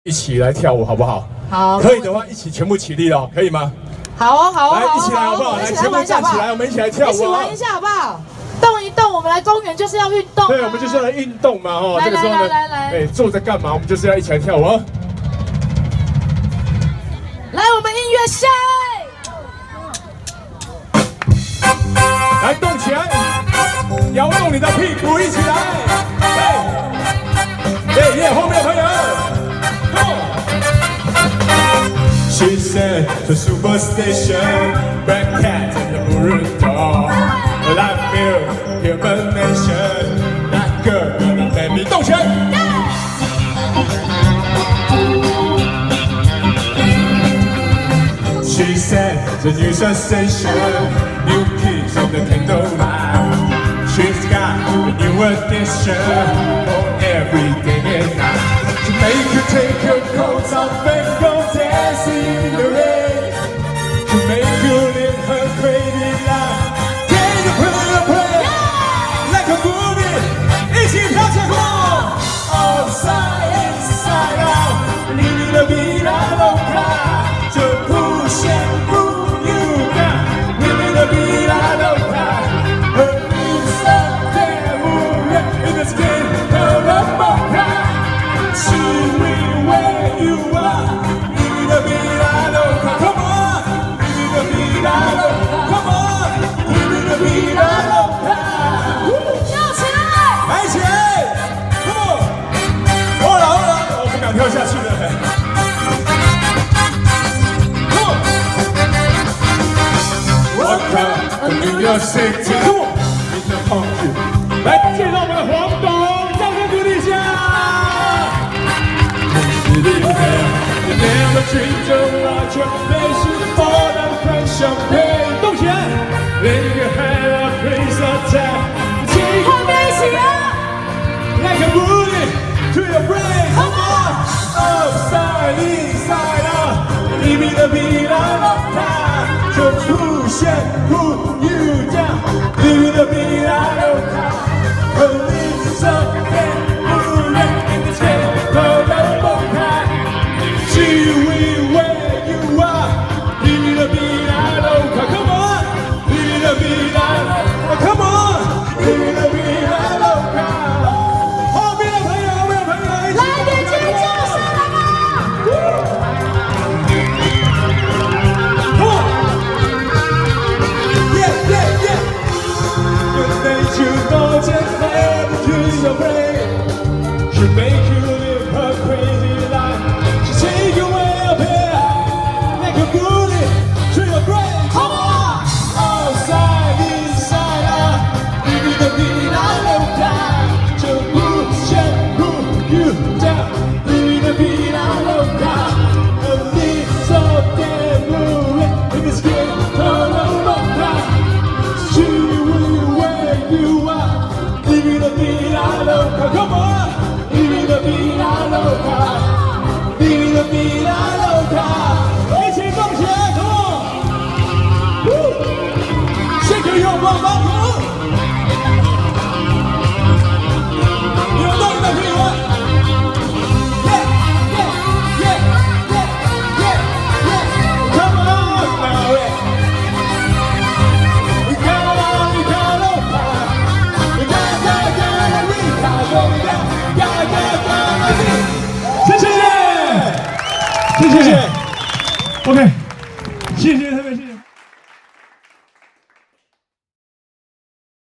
一起来跳舞好不好？好，可以的话，一起全部起立哦，可以吗？好哦，好哦，来，一起来好不好？来，全部站起来，我们一起来跳舞，一起玩一下好不好？动一动，我们来公园就是要运动。对，我们就是要来运动嘛，哦，这个时候呢，来，坐着干嘛？我们就是要一起来跳舞哦。来，我们音乐下。来，动起来，摇动你的屁股，一起来。耶，后面的朋友 ，Come on。She said the superstation, black cat and the maroon dog. Well, I feel human nation, that girl gonna let me 动起来。She said the new sensation, new kids in the candlelight. She's got a new addition for every day and night. To make you take your coats off and go dancing in the rain. To make you live her crazy life. Can you play like a movie? 一起跳起来 Upside inside out, living la vida loca. 就不羡慕 you got, living la vida loca. Her lips are there, in the skin of a mocha. She will where you are, living la vida loca. Come on, living la vida loca. Come on, living la vida loca. 跳起来！来一起来 ，Come on！ 我不敢跳下去了。Welcome to New York City， in the country。来，介绍我们的黄董，掌声鼓励一下。You never dreamed of what your face for the French champagne， 动起来 ，Then you had a piece of time， 后面一起啊！ Like a bullet to your brain, come on, upside inside out, living the vida loca， 就出现 pull you down, living the vida loca， her lips up and moving in the skin of the mocha， she will where you are, living the vida loca, come on, living the vida loca, come on, living the vida loca。来点尖叫声来吧！ Good that you know just never use your brain. She make you live her crazy life. She take you way up here like a bullet to your brain. Come on, outside, inside out, living the vida loca. To push and pull you down, living the vida loca. A little damn moving in the skin of a mocha. She will where you are, living the vida loca. Come on, living the vida loca, living the vida loca. 一起动起来 ，Come on， shake your bum bum， 扭动你的屁股 ，Come on now, we got loca, we got loca, 谢谢 OK， 谢谢，特别谢谢。